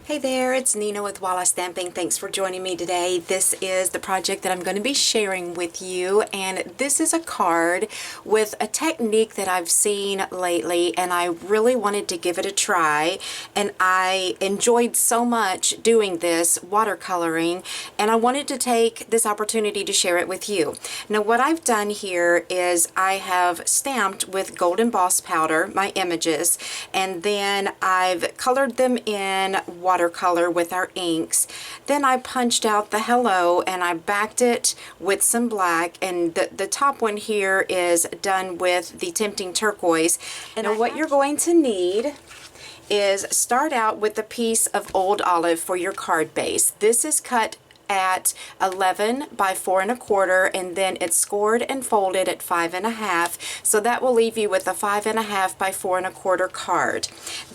Hey there, it's Nina with Walla Stamping. Thanks for joining me today. This is the project that I'm going to be sharing with you, and this is a card with a technique that I've seen lately, and I really wanted to give it a try, and I enjoyed so much doing this watercoloring, and I wanted to take this opportunity to share it with you. Now what I've done here is I have stamped with gold emboss powder my images, and then I've colored them in watercolor with our inks. Then I punched out the hello and I backed it with some black, and the top one here is done with the Tempting Turquoise. And what you're going to need is start out with a piece of old olive for your card base. This is cut at 11 by 4 1/4, and then it's scored and folded at 5 1/2, so that will leave you with a 5 1/2 by 4 1/4 card.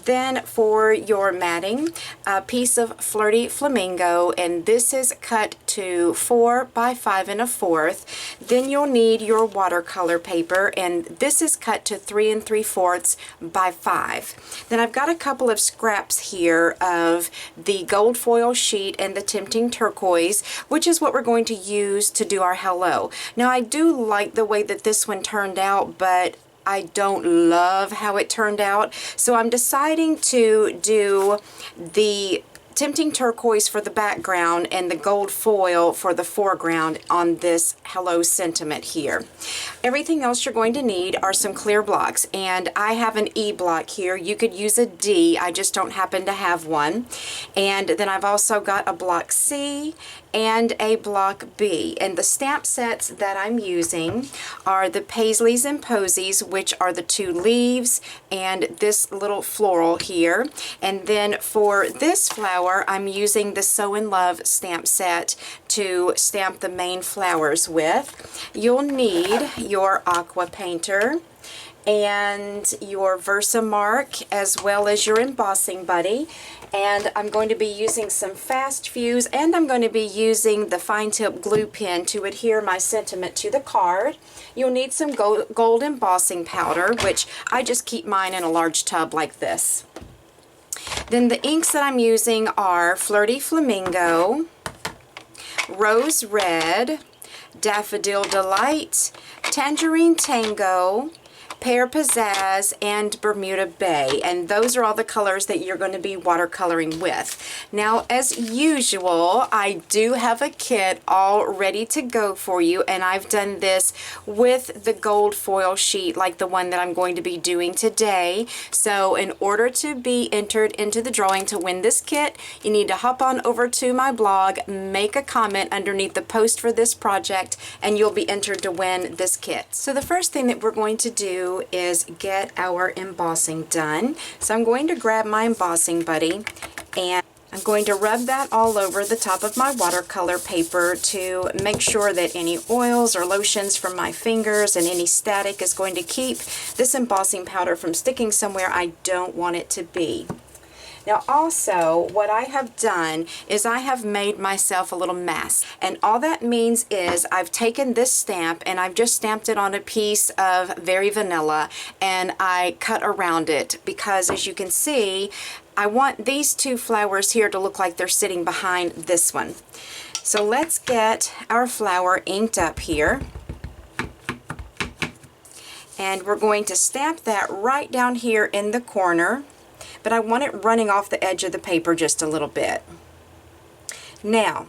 Then for your matting, a piece of Flirty Flamingo, and this is cut to 4 by 5 1/4. Then you'll need your watercolor paper, and this is cut to 3 3/4 by 5. Then I've got a couple of scraps here of the gold foil sheet and the Tempting Turquoise, which is what we're going to use to do our hello. Now I do like the way that this one turned out, but I don't love how it turned out, so I'm deciding to do the Tempting Turquoise for the background and the gold foil for the foreground on this hello sentiment here. Everything else you're going to need are some clear blocks, and I have an E block here. You could use a D, I just don't happen to have one. And then I've also got a block C and a block B, and the stamp sets that I'm using are the Paisleys and Posies, which are the 2 leaves and this little floral here. And then for this flower, I'm using the Sew in Love stamp set to stamp the main flowers with. You'll need your aqua painter and your Versamark, as well as your embossing buddy. And I'm going to be using some fast fuse, and I'm going to be using the fine tip glue pen to adhere my sentiment to the card. You'll need some gold embossing powder, which I just keep mine in a large tub like this. Then the inks that I'm using are Flirty Flamingo, Rose Red, Daffodil Delight, Tangerine Tango, Pear Pizzazz, and Bermuda Bay, and those are all the colors that you're going to be watercoloring with. Now, as usual, I do have a kit all ready to go for you, and I've done this with the gold foil sheet like the one that I'm going to be doing today. So in order to be entered into the drawing to win this kit, you need to hop on over to my blog, make a comment underneath the post for this project, and you'll be entered to win this kit. So the first thing that we're going to do is get our embossing done. So I'm going to grab my embossing buddy, and I'm going to rub that all over the top of my watercolor paper to make sure that any oils or lotions from my fingers and any static is going to keep this embossing powder from sticking somewhere I don't want it to be. Now also, what I have done is I have made myself a little mask, and all that means is I've taken this stamp and I've just stamped it on a piece of Very Vanilla, and I cut around it because, as you can see, I want these 2 flowers here to look like they're sitting behind this one. So let's get our flower inked up here, and we're going to stamp that right down here in the corner, but I want it running off the edge of the paper just a little bit. Now,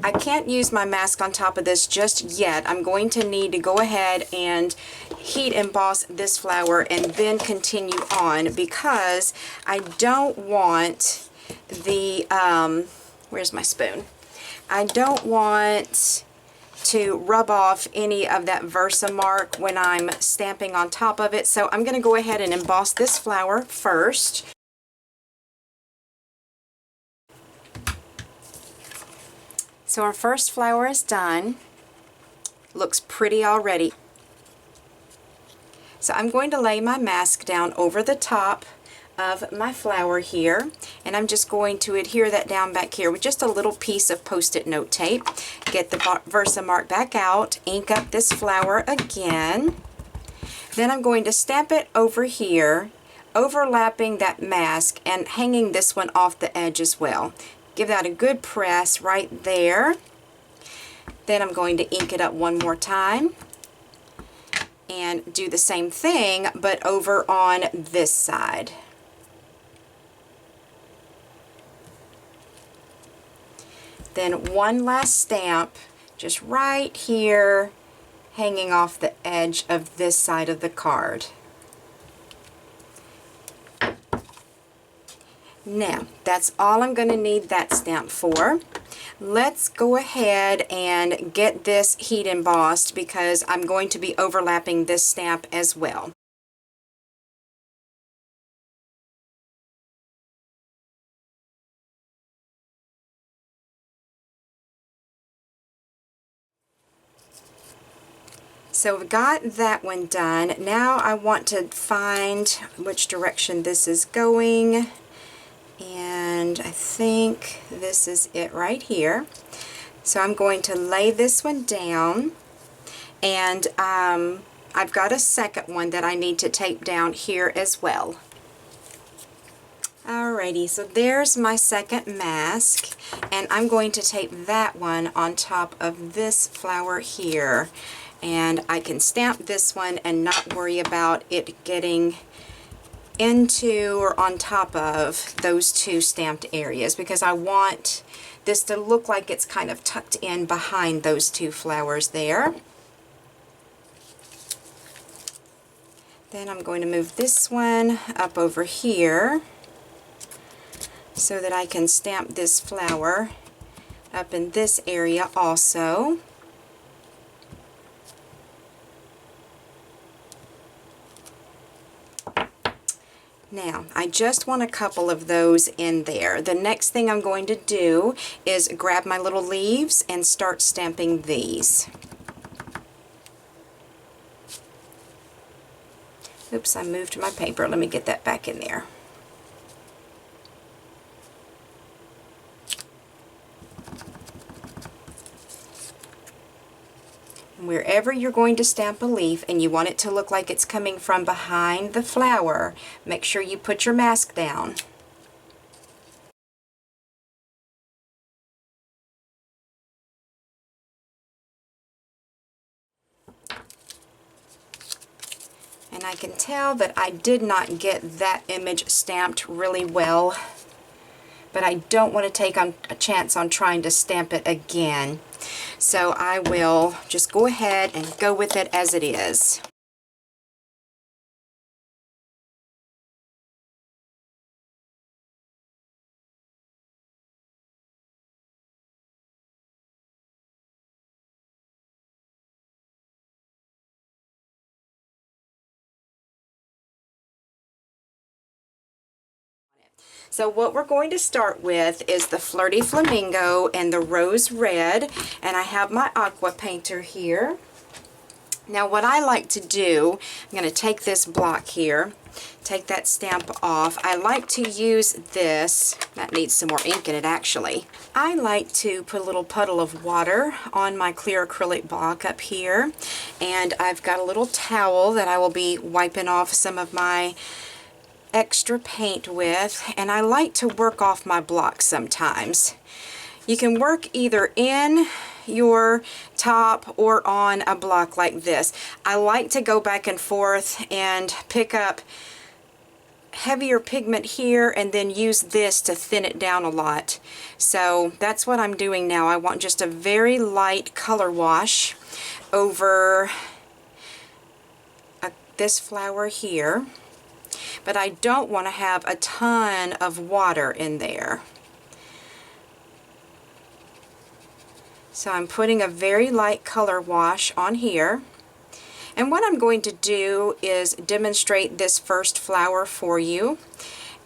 I can't use my mask on top of this just yet. I'm going to need to go ahead and heat emboss this flower and then continue on, because I don't want the, where's my spoon? I don't want to rub off any of that Versamark when I'm stamping on top of it. So I'm going to go ahead and emboss this flower first. So our first flower is done. Looks pretty already. So I'm going to lay my mask down over the top of my flower here, and I'm just going to adhere that down back here with just a little piece of Post-it note tape. Get the Versamark back out, ink up this flower again. Then I'm going to stamp it over here overlapping that mask and hanging this one off the edge as well. Give that a good press right there. Then I'm going to ink it up one more time and do the same thing, but over on this side. Then one last stamp just right here, hanging off the edge of this side of the card. Now, that's all I'm going to need that stamp for. Let's go ahead and get this heat embossed because I'm going to be overlapping this stamp as well. So we've got that one done. Now I want to find which direction this is going. And I think this is it right here. So I'm going to lay this one down, and I've got a second one that I need to tape down here as well. Alrighty, so there's my second mask, and I'm going to tape that one on top of this flower here. And I can stamp this one and not worry about it getting into or on top of those two stamped areas, because I want this to look like it's kind of tucked in behind those two flowers there. Then I'm going to move this one up over here so that I can stamp this flower up in this area also. Now, I just want a couple of those in there. The next thing I'm going to do is grab my little leaves and start stamping these. Oops, I moved my paper. Let me get that back in there. Wherever you're going to stamp a leaf and you want it to look like it's coming from behind the flower, make sure you put your mask down. And I can tell that I did not get that image stamped really well, but I don't want to take a chance on trying to stamp it again. So I will just go ahead and go with it as it is. So what we're going to start with is the Flirty Flamingo and the Rose Red, and I have my aqua painter here. Now what I like to do, I'm going to take this block here, take that stamp off. I like to use this, that needs some more ink in it actually. I like to put a little puddle of water on my clear acrylic block up here, and I've got a little towel that I will be wiping off some of my extra paint with, and I like to work off my block sometimes. You can work either in your top or on a block like this. I like to go back and forth and pick up heavier pigment here and then use this to thin it down a lot. So that's what I'm doing now. I want just a very light color wash over this flower here. But I don't want to have a ton of water in there. So I'm putting a very light color wash on here. And what I'm going to do is demonstrate this first flower for you.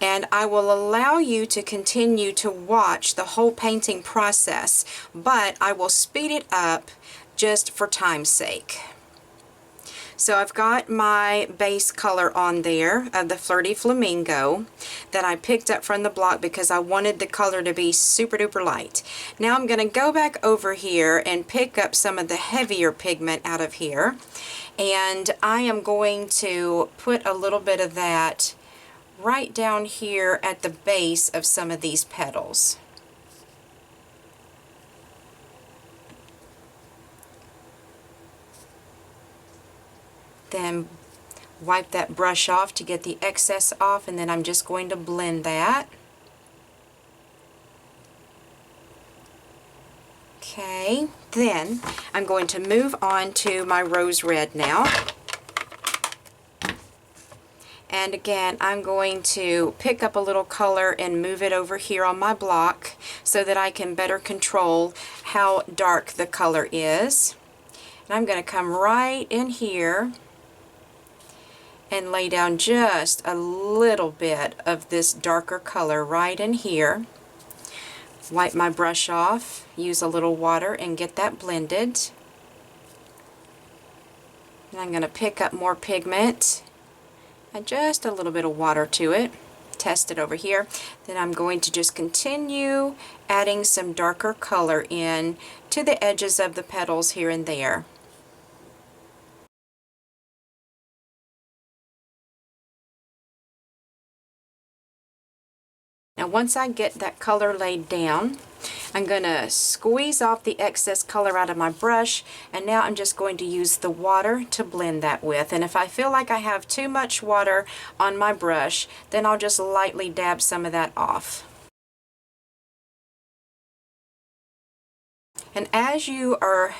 And I will allow you to continue to watch the whole painting process, but I will speed it up just for time's sake. So I've got my base color on there of the Flirty Flamingo that I picked up from the block because I wanted the color to be super duper light. Now I'm going to go back over here and pick up some of the heavier pigment out of here, and I am going to put a little bit of that right down here at the base of some of these petals. Then wipe that brush off to get the excess off, and then I'm just going to blend that. Okay, then I'm going to move on to my rose red now. And again, I'm going to pick up a little color and move it over here on my block so that I can better control how dark the color is. And I'm going to come right in here and lay down just a little bit of this darker color right in here. Wipe my brush off, use a little water and get that blended. And I'm going to pick up more pigment, add just a little bit of water to it, test it over here. Then I'm going to just continue adding some darker color in to the edges of the petals here and there. Now once I get that color laid down, I'm going to squeeze off the excess color out of my brush, and now I'm just going to use the water to blend that with. And if I feel like I have too much water on my brush, then I'll just lightly dab some of that off. And as you are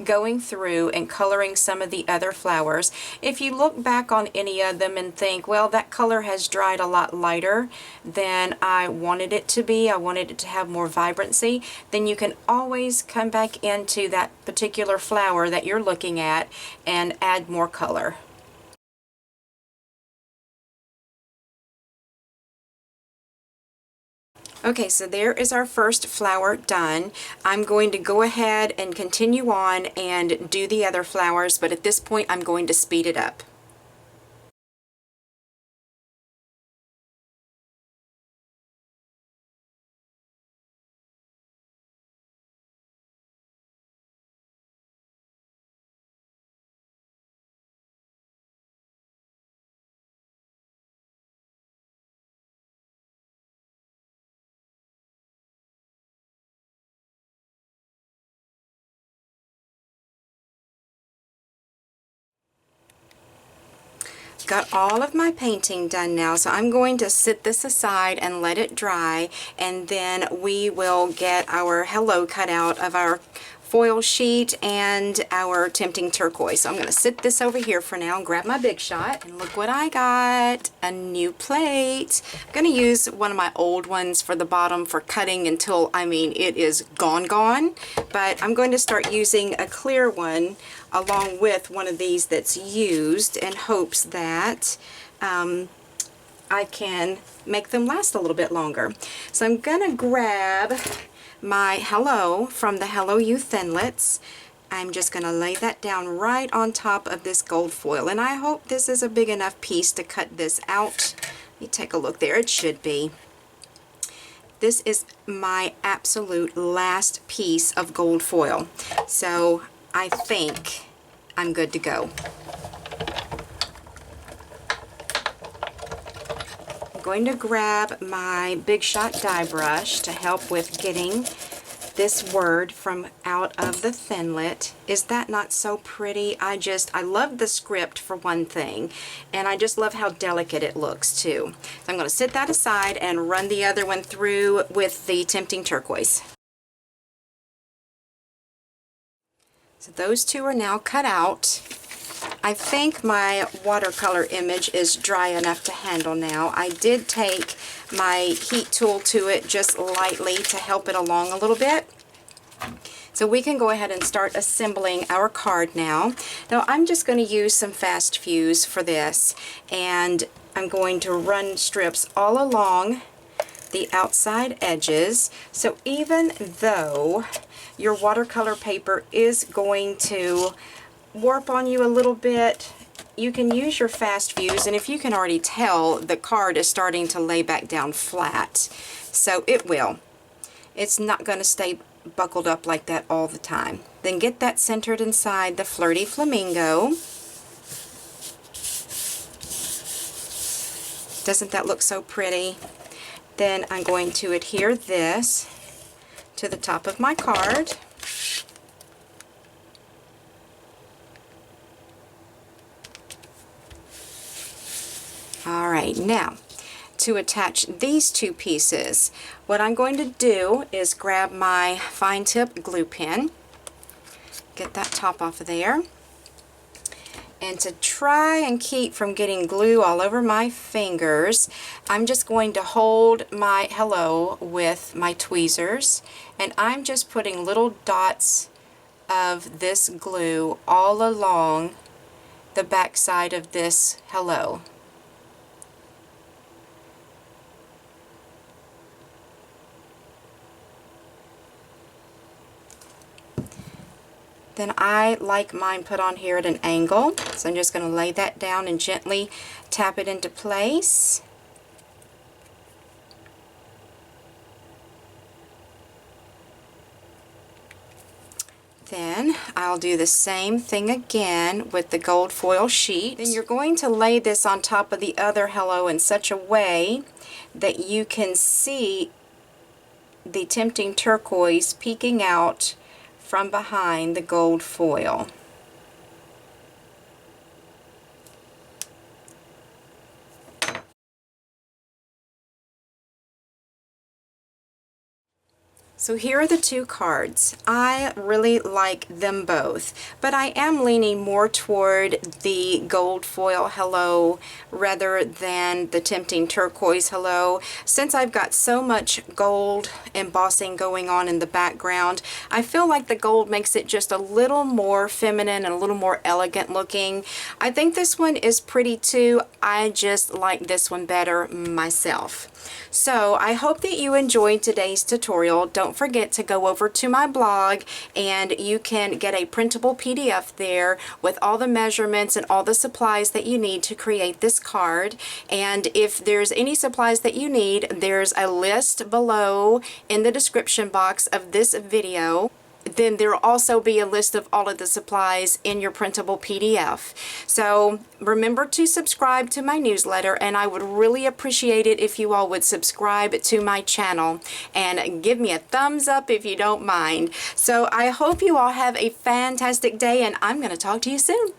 going through and coloring some of the other flowers, if you look back on any of them and think, well, that color has dried a lot lighter than I wanted it to be, I wanted it to have more vibrancy, then you can always come back into that particular flower that you're looking at and add more color. Okay, so there is our first flower done. I'm going to go ahead and continue on and do the other flowers, but at this point I'm going to speed it up. Got all of my painting done now, so I'm going to sit this aside and let it dry, and then we will get our hello cut out of our foil sheet and our tempting turquoise. So I'm going to sit this over here for now and grab my big shot, and look what I got, a new plate. I'm going to use one of my old ones for the bottom for cutting until, I mean, it is gone, but I'm going to start using a clear one along with one of these that's used in hopes that I can make them last a little bit longer. So I'm gonna grab my Hello from the Hello You Thinlits. I'm just gonna lay that down right on top of this gold foil, and I hope this is a big enough piece to cut this out. Let me take a look there. It should be. This is my absolute last piece of gold foil, so I think I'm good to go. I'm going to grab my Big Shot die brush to help with getting this word from out of the Thinlit. Is that not so pretty? I love the script for one thing, and I just love how delicate it looks too. So I'm going to set that aside and run the other one through with the Tempting Turquoise. So those two are now cut out. I think my watercolor image is dry enough to handle now. I did take my heat tool to it just lightly to help it along a little bit. So we can go ahead and start assembling our card now. Now I'm just going to use some fast fuse for this, and I'm going to run strips all along the outside edges. So even though your watercolor paper is going to warp on you a little bit, you can use your fast fuse, and if you can already tell, the card is starting to lay back down flat. So it will. It's not going to stay buckled up like that all the time. Then get that centered inside the Flirty Flamingo. Doesn't that look so pretty? Then I'm going to adhere this to the top of my card. Alright, now to attach these two pieces, what I'm going to do is grab my fine tip glue pen, get that top off of there, and to try and keep from getting glue all over my fingers, I'm just going to hold my hello with my tweezers, and I'm just putting little dots of this glue all along the back side of this hello. Then I like mine put on here at an angle, so I'm just going to lay that down and gently tap it into place. Then I'll do the same thing again with the gold foil sheet. Then you're going to lay this on top of the other hello in such a way that you can see the tempting turquoise peeking out from behind the gold foil. So here are the two cards. I really like them both, but I am leaning more toward the gold foil hello rather than the tempting turquoise hello. Since I've got so much gold embossing going on in the background, I feel like the gold makes it just a little more feminine and a little more elegant looking. I think this one is pretty too. I just like this one better myself. So I hope that you enjoyed today's tutorial. Don't forget to go over to my blog and you can get a printable PDF there with all the measurements and all the supplies that you need to create this card. And if there's any supplies that you need, there's a list below in the description box of this video. Then there will also be a list of all of the supplies in your printable PDF. So remember to subscribe to my newsletter, and I would really appreciate it if you all would subscribe to my channel and give me a thumbs up if you don't mind. So I hope you all have a fantastic day, and I'm going to talk to you soon.